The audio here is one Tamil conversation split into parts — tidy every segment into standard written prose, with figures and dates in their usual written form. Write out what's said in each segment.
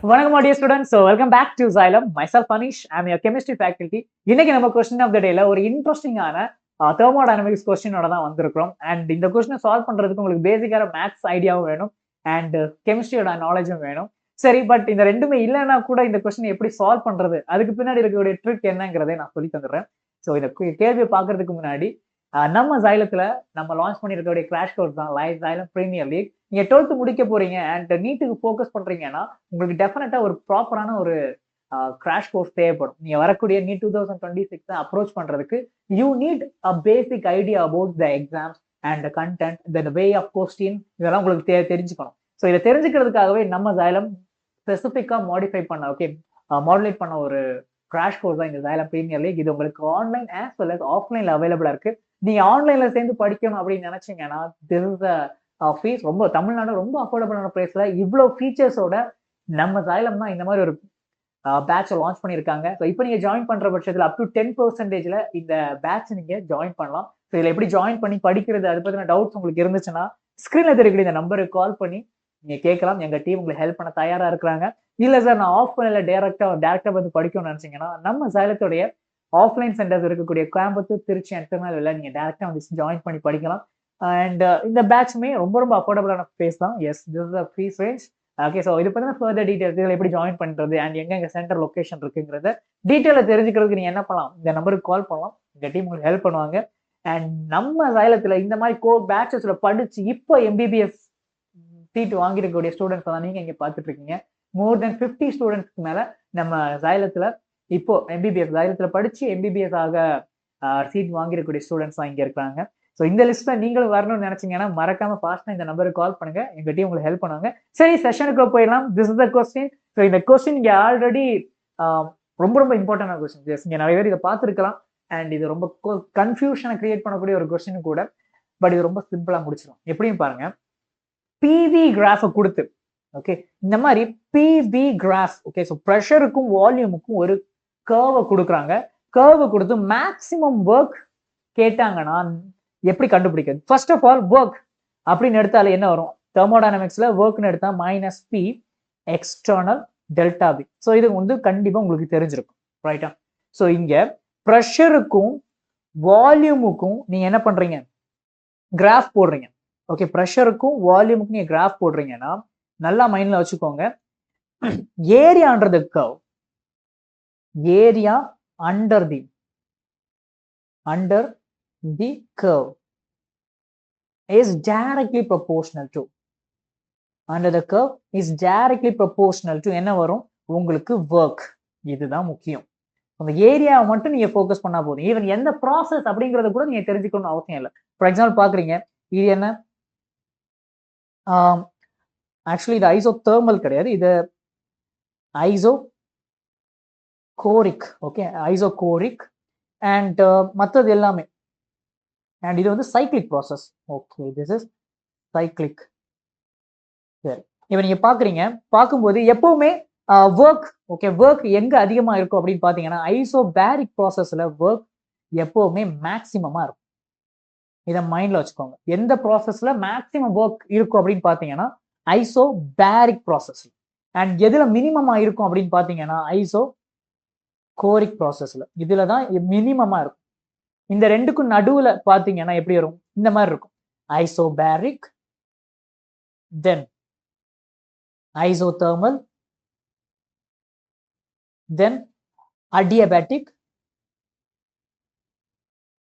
வணக்கம் dear students. So welcome back to Xylem. Myself Anish. I'm your chemistry faculty. இன்னைக்கு நம்ம கொஸ்டின் ஆஃப் த டேல ஒரு இன்ட்ரெஸ்டிங்கான தெர்மோடைனமிக்ஸ் கொஸ்டினோட தான் வந்திருக்கிறோம். அண்ட் இந்த கொஸ்டினை சால்வ் பண்றதுக்கு உங்களுக்கு பேசிக்கான மேத்ஸ் ஐடியாவும் வேணும் அண்ட் கெமிஸ்ட்ரியோட நாலேஜும் வேணும். சரி, பட் இந்த ரெண்டுமே இல்லைன்னா கூட இந்த கொஸ்டின் எப்படி சால்வ் பண்றது, அதுக்கு பின்னாடி இருக்கக்கூடிய ட்ரிக் என்னங்கிறதை நான் சொல்லி தந்துடுறேன். ஸோ இந்த கேள்வியை பார்க்கறதுக்கு முன்னாடி நம்ம Xylemல நம்ம லான்ச் பண்ணிருக்கக்கூடிய கிராஷ் கோர்ஸ் தான் Xylem பிரீமியர் லீக். நீங்க 12th முடிக்க போறீங்க அண்ட் நீட்டுக்கு ஃபோக்கஸ் பண்றீங்கன்னா உங்களுக்கு டெஃபினட்டா ஒரு ப்ராப்பரான ஒரு கிராஷ் கோர்ஸ் தேவைப்படும். நீங்க வரக்கூடிய நீட் 2026 அப்ரோச் பண்றதுக்கு you need a basic idea about the exams and content, the way of question, இதெல்லாம் உங்களுக்கு தெரிஞ்சுக்கணும். ஸோ இதை தெரிஞ்சுக்கிறதுக்காகவே நம்ம Xylem ஸ்பெசிஃபிக்கா மாடுலேட் பண்ண ஒரு கிராஷ் கோர்ஸ் தான் இந்த Xylem பிரீமியர் லீக். இது உங்களுக்கு ஆன்லைன் ஆஸ் வெல் அஸ் ஆஃப்லைன்ல அவைலபிளா இருக்கு. நீங்க ஆன்லைன்ல சேர்ந்து படிக்கணும் அப்படின்னு நினைச்சீங்கன்னா திஸ் இஸ் ஃபீஸ் ரொம்ப தமிழ்நாடு ரொம்ப அஃபோர்டபுளான பிரைஸ்ல இவ்வளவு ஃபீச்சர்ஸோட நம்ம Xylem தான் இந்த மாதிரி ஒரு பேட்ச் லான்ச் பண்ணியிருக்காங்க. ஸோ இப்போ நீங்க ஜாயின் பண்ற பட்சத்தில் அப் டு 10% இந்த பேட்ச் நீங்க ஜாயின் பண்ணலாம். ஸோ இதுல எப்படி ஜாயின் பண்ணி படிக்கிறது, அது பத்தின டவுட்ஸ் உங்களுக்கு இருந்துச்சுன்னா ஸ்கிரீன்ல தெரியக்கூடிய இந்த நம்பருக்கு கால் பண்ணி நீங்க கேட்கலாம். எங்க டீம் உங்களுக்கு ஹெல்ப் பண்ண தயாரா இருக்கிறாங்க. இல்ல சார் நான் ஆஃப்லைன்ல டேரக்டா வந்து படிக்கணும்னு நினைச்சீங்கன்னா நம்ம Xylemத்துடைய ஆஃப்லைன் சென்டர்ஸ் இருக்கக்கூடிய கோயம்புத்தூர், திருச்சி அண்ட் திருநெல்வேலியில நீங்க டேரக்டா வந்து ஜாயின் பண்ணி படிக்கலாம். அண்ட் இந்த பேட்ச்மே ரொம்ப ரொம்ப அஃபோர்டபுளான ஃபேஸ் தான். Yes, this is a fee range. Okay, so இது பத்தின ஃபர்தர் டீடைல்ஸ், இதில் எப்படி ஜாயின் பண்றது அண்ட் எங்க சென்டர் லொகேஷன் இருக்குங்கிறத டீட்டெயில தெரிஞ்சுக்கிறதுக்கு நீங்க என்ன பண்ணலாம், இந்த நம்பருக்கு கால் பண்ணலாம். இந்த டீம் உங்களுக்கு ஹெல்ப் பண்ணுவாங்க. அண்ட் நம்ம Xylemத்துல இந்த மாதிரி பேட்சஸ்ல படிச்சு இப்போ எம்பிபிஎஸ் சீட் வாங்கிருக்கக்கூடிய ஸ்டூடெண்ட்ஸ் தான் நீங்க இங்க பாத்துட்டு இருக்கீங்க. மோர் தென் 50 ஸ்டூடெண்ட்ஸ்க்கு மேல நம்ம Xylemத்துல இப்போ Xylemத்துல படிச்சு எம்பிபிஎஸ் ஆக சீட் வாங்கிருக்கக்கூடிய ஸ்டூடெண்ட்ஸ் தான் இங்க இருக்காங்க. ஸோ இந்த லிஸ்ட்ல நீங்களும் வரணும்னு நினைச்சீங்கன்னா மறக்காம ஃபாஸ்டா இந்த நம்பருக்கு கால் பண்ணுங்க. எங்க டீம் உங்களுக்கு ஹெல்ப் பண்ணுவாங்க. சரி, செஷனுக்கு போயிடலாம். This is the question. So இந்த கொஸ்டின் இங்க ஆல்ரெடி ரொம்ப ரொம்ப இம்பார்ட்டன்டான கொஸ்டின். இங்க நிறைய பேர் இதை பார்த்துருக்கலாம் அண்ட் இது ரொம்ப கன்ஃபியூஷனை கிரியேட் பண்ணக்கூடிய ஒரு கொஸ்டின் கூட. பட் இது ரொம்ப சிம்பிளா முடிச்சிடும். எப்படின்னு பாருங்க, பிவி கிராஃபை கொடுத்து ஓகே இந்த மாதிரி பிவி கிராஃப் ஓகே. ஸோ ப்ரெஷருக்கும் வால்யூமுக்கும் ஒரு கர்வை கொடுக்குறாங்க. கர்வை கொடுத்து மேக்சிமம் ஒர்க் கேட்டாங்கன்னா எப்படி கண்டுபிடிக்கிறது? ஃபர்ஸ்ட் ஆஃப் ஆல் ஒர்க் அப்படின்னு எடுத்தாலே என்ன வரும்? தெர்மோடைனமிக்ஸ்ல ஒர்க்னு எடுத்தா minus P external delta P. So இது வந்து கண்டிப்பா உங்களுக்கு தெரிஞ்சிருக்கும், ரைட்டா? ஸோ இங்க ப்ரெஷருக்கும் வால்யூமுக்கும் நீங்க என்ன பண்றீங்க? கிராஃப் போடுறீங்க. ஓகே, ப்ரெஷருக்கும் வால்யூமுக்கும் நீங்க கிராஃப் போடுறீங்கன்னா நல்லா மைண்ட்ல வச்சுக்கோங்க. ஏரியான்றது curve, area under the curve is directly proportional to என்ன வரும்? உங்களுக்கு work. இதுதான் முக்கியம். அந்த ஏரியாவை மட்டும் நீங்க ஃபோக்கஸ் பண்ணா போதும். ஈவன் எந்த ப்ராசஸ் அப்படிங்கறத கூட நீங்க தெரிஞ்சுக்கணும்னு அவசியம் இல்லை. ஃபார் எக்ஸாம்பிள் பாக்குறீங்க, இது என்ன? ஆக்சுவலி இது ஐசோதெர்மல் கிடையாது, இது ஐசோகோரிக். ஓகே, ஐசோகோரிக் அண்ட் மற்றது எல்லாமே. அண்ட் இது வந்து cyclic process. Okay, this is cyclic. சரி, இப்போ நீங்க பாக்குறீங்க, பார்க்கும்போது எப்பவுமே ஒர்க் ஓகே, ஒர்க் எங்க அதிகமா இருக்கும் அப்படின்னு பாத்தீங்கன்னா ஐசோபேரிக் ப்ராசஸ்ல ஒர்க் எப்பவுமே மேக்சிமமா இருக்கும். இதை மைண்ட்ல வச்சுக்கோங்க. எந்த ப்ராசஸ்ல மேக்சிமம் ஒர்க் இருக்கும் அப்படின்னு பாத்தீங்கன்னா ஐசோபேரிக் ப்ராசஸ்ல. அண்ட் எதுல மினிமமா இருக்கும் அப்படின்னு பாத்தீங்கன்னா ஐசோகோரிக் ப்ராசஸ்ல. இதுலதான் மினிமமா இருக்கும். இந்த ரெண்டுக்கும் நடுவுல பாத்தீங்கன்னா எப்படி வரும்? இந்த மாதிரி இருக்கும். ஐசோபேரிக், தென் ஐசோதெர்மல், தென் அடியபேட்டிக்,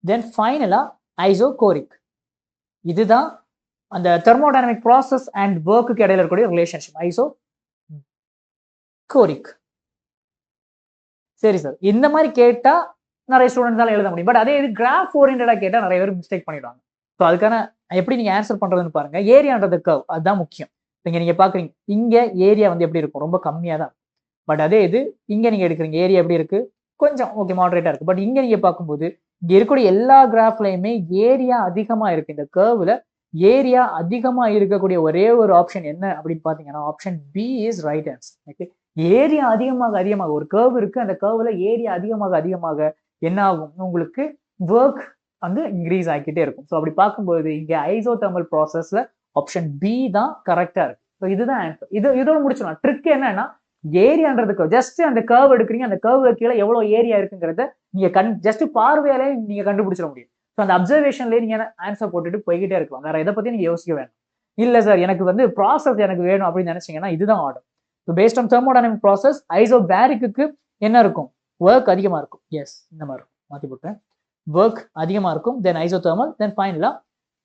தென் ஃபைனலா ஐசோகோரிக். இதுதான் அந்த தெர்மோடைனமிக் ப்ராசஸ் அண்ட் ஒர்க்குக்கு இடையில இருக்கக்கூடிய ரிலேஷன்ஷிப், ஐசோகோரிக். சரி சார், இந்த மாதிரி கேட்டா நிறைய ஸ்டூடெண்ட்ஸால எழுத முடியும். பட் அதே இது கிராஃப் ஓரியன்டா கேட்டா நிறைய பேர் மிஸ்டேக் பண்ணிடுவாங்க. ஸோ அதுக்கான எப்படி நீங்க ஆன்சர் பண்றதுன்னு பாருங்க. ஏரியான்றது கர்வ், அதுதான் முக்கியம். நீங்க பாக்குறீங்க, இங்க ஏரியா வந்து எப்படி இருக்கும்? ரொம்ப கம்மியா தான். பட் அதே இது இங்க நீங்க எடுக்கிறீங்க, ஏரியா எப்படி இருக்கு? கொஞ்சம் ஓகே, மாடரேட்டா இருக்கு. பட் இங்க நீங்க பார்க்கும்போது இங்க இருக்கக்கூடிய எல்லா கிராஃப்லயுமே ஏரியா அதிகமா இருக்கு. இந்த கர்வ்ல ஏரியா அதிகமா இருக்கக்கூடிய ஒரே ஒரு ஆப்ஷன் என்ன அப்படின்னு பாத்தீங்கன்னா option B is right answer. Okay, area அதிகமாக ஒரு கர்வ் இருக்கு, அந்த கர்வ்ல ஏரியா அதிகமாக என்ன ஆகும்? உங்களுக்கு ஒர்க் வந்து இன்க்ரீஸ் ஆகிக்கிட்டே இருக்கும். ஸோ அப்படி பார்க்கும்போது இங்க ஐசோதெர்மல் ப்ராசஸ்ல ஆப்ஷன் பி தான் கரெக்டா இருக்கு. ஸோ இதுதான் ஆன்சர். இதோட முடிச்சிடலாம். ட்ரிக் என்னன்னா ஏரியான்றதுக்கு ஜஸ்ட் அந்த கர்வ் எடுக்கிறீங்க, அந்த கர்வ் கீழே எவ்வளவு ஏரியா இருக்குங்கிறத நீங்க ஜஸ்ட் பார்வையாலே நீங்க கண்டுபிடிச்சிட முடியும். ஸோ அந்த அப்சர்வேஷன்லேயே நீங்க ஆன்சர் போட்டுட்டு போய்கிட்டே இருக்கலாம். வேற எதை பத்தி நீங்க யோசிக்க வேண்டாம். இல்ல சார் எனக்கு வந்து ப்ராசஸ் எனக்கு வேணும் அப்படின்னு நினைச்சீங்கன்னா இதுதான் order. So based on thermodynamic process ஐசோபேரிக்கு என்ன இருக்கும்? ஒர்க் அதிகமா இருக்கும். எஸ், இந்த மாதிரி மாத்தி போட்டேன். ஒர்க் அதிகமா இருக்கும், தென் ஐசோதெர்மல், தென் ஃபைனலா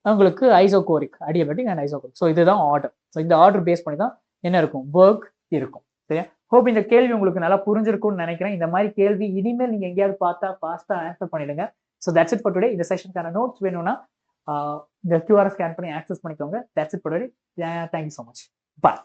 உங்களுக்கு ஐசோகோரிக், அடியபெட்டிக் அண்ட் ஐசோகோரிக். ஸோ இதுதான் ஆர்டர். ஸோ இந்த ஆர்டர் பேஸ் பண்ணி தான் என்ன இருக்கும்? ஒர்க் இருக்கும். சரியா? ஹோப் இந்த கேள்வி உங்களுக்கு நல்லா புரிஞ்சிருக்கும்னு நினைக்கிறேன். இந்த மாதிரி கேள்வி இனிமேல் நீங்க எங்கேயாவது பார்த்தா ஃபாஸ்டா ஆன்சர் பண்ணிடுங்க. So that's it for today. இந்த செஷனுக்கான நோட்ஸ் வேணும்னா இந்த QR ஸ்கேன் பண்ணி ஆக்சஸ் பண்ணிக்கோங்க. That's it for today. Thank you so much. Bye.